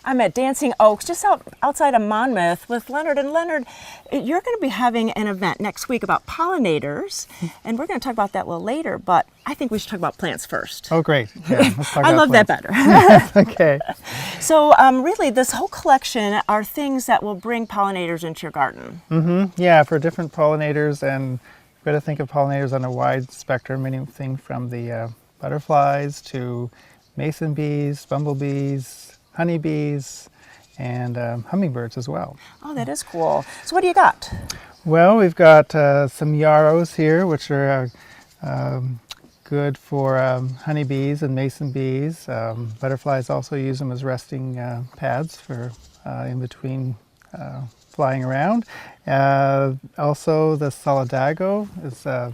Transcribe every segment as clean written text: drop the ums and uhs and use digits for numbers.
I'm at Dancing Oaks, just outside of Monmouth with Leonard. And Leonard, you're going to be having an event next week about pollinators, and we're going to talk about that a little later, but I think we should talk about plants first. Oh, great. Yeah, let's talk I about love plants. that better. Okay. So really, this whole collection are things that will bring pollinators into your garden. Yeah, for different pollinators, and you've got to think of pollinators on a wide spectrum, anything from the butterflies to mason bees, bumblebees, honeybees, and hummingbirds as well. Oh, that is cool. So what do you got? Well, we've got some yarrows here, which are good for honeybees and mason bees. Butterflies also use them as resting pads for in between flying around. Also, the solidago is a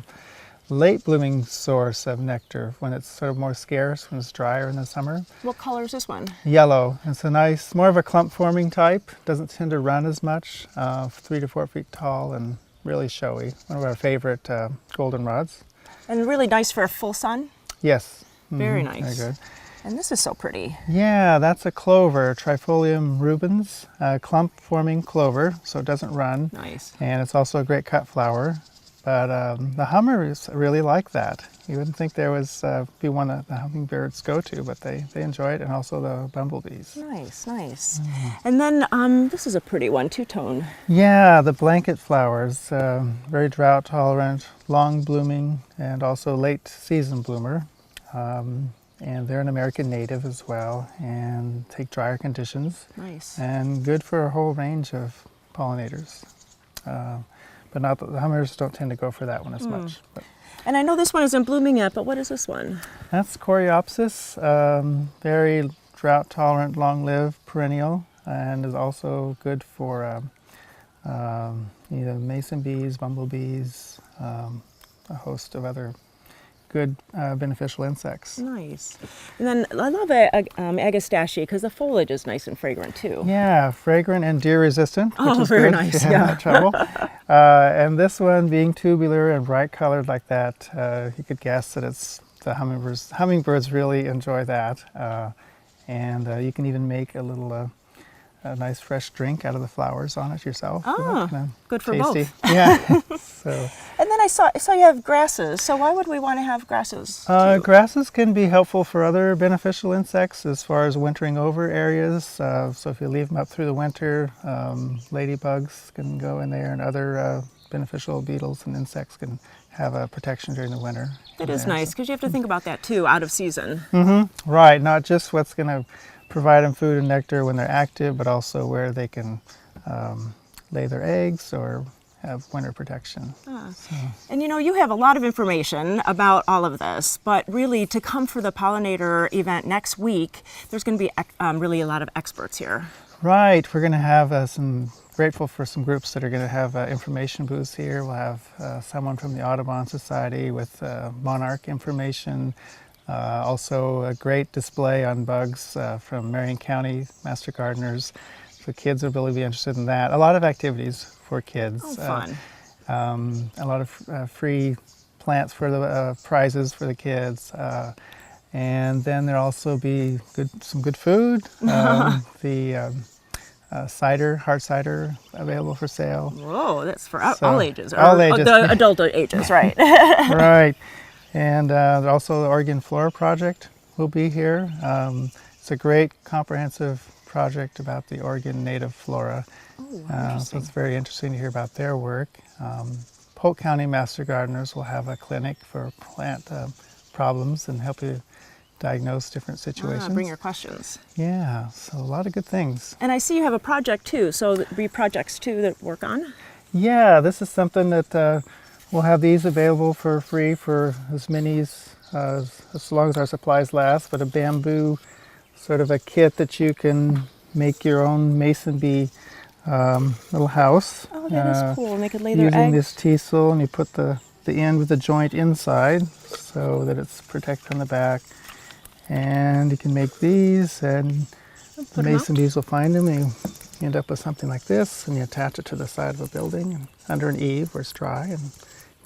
late blooming source of nectar when it's sort of more scarce, when it's drier in the summer. What color is this one? Yellow. It's a nice, more of a clump forming type. Doesn't tend to run as much. 3 to 4 feet tall and really showy. One of our favorite goldenrods. And really nice for a full sun? Yes. Very nice. Very good. And this is so pretty. Yeah, that's a clover, Trifolium rubens, clump forming clover, so it doesn't run. Nice. And it's also a great cut flower. But the hummers really like that. You wouldn't think there was be one that the hummingbirds go to, but they enjoy it, and also the bumblebees. Nice, nice. And then this is a pretty one, two-tone. Yeah, the blanket flowers, very drought tolerant, long blooming, and also late season bloomer. And they're an American native as well, and take drier conditions. Nice. And good for a whole range of pollinators. But not the hummers don't tend to go for that one as much. But And I know this one isn't blooming yet, but what is this one? that's Coreopsis, very drought tolerant, long-lived, perennial, and is also good for either mason bees, bumblebees, a host of other good beneficial insects. Nice. And then I love Agastache because the foliage is nice and fragrant too. Yeah, fragrant and deer resistant, which Oh, is very good. nice, Yeah, yeah. no trouble. And this one being tubular and bright colored like that, you could guess that it's the hummingbirds. Hummingbirds really enjoy that. And you can even make a little a nice fresh drink out of the flowers on it yourself. Oh, good for tasty. both. Yeah. So And then I saw you have grasses. So why would we want to have grasses? too? grasses can be helpful for other beneficial insects as far as wintering over areas. So if you leave them up through the winter, ladybugs can go in there, and other beneficial beetles and insects can have a protection during the winter. That in is there. nice because you have to think about that too, out of season. Right, not just what's going to provide them food and nectar when they're active, but also where they can lay their eggs or have winter protection. And you have a lot of information about all of this, but really to come for the pollinator event next week, there's going to be really a lot of experts here. Right, we're going to have grateful for some groups that are going to have information booths here. We'll have someone from the Audubon Society with monarch information. Also a great display on bugs from Marion County Master Gardeners. So kids will really be interested in that. A lot of activities for kids. Oh, fun. A lot of free plants for the prizes for the kids. And then there'll also be some good food. Hard cider available for sale. Whoa, that's for So, all ages. all ages. The adult ages, right. Right. And also the Oregon Flora Project will be here. It's a great comprehensive project about the Oregon native flora. So it's very interesting to hear about their work. Polk County Master Gardeners will have a clinic for plant problems and help you diagnose different situations. Bring your questions. Yeah, so a lot of good things. And I see you have a project too, so there'll be projects too that work on? Yeah, this is something that we'll have these available for free for as many as long as our supplies last, but a bamboo sort of a kit that you can make your own mason bee little house. Oh, that is cool. And they could lay their using eggs. this teasel, and you put the end with the joint inside so that it's protected on the back. And you can make these, and the mason bees will find them, and you end up with something like this, and you attach it to the side of a building and under an eave where it's dry, and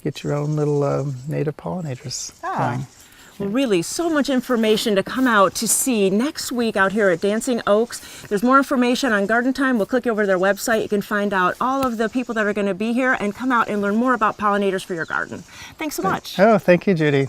get your own little native pollinators going. Well, really, so much information to come out to see next week out here at Dancing Oaks. There's more information on Garden Time. We'll click you over to their website. You can find out all of the people that are going to be here and come out and learn more about pollinators for your garden. Thanks so much. Oh, thank you, Judy.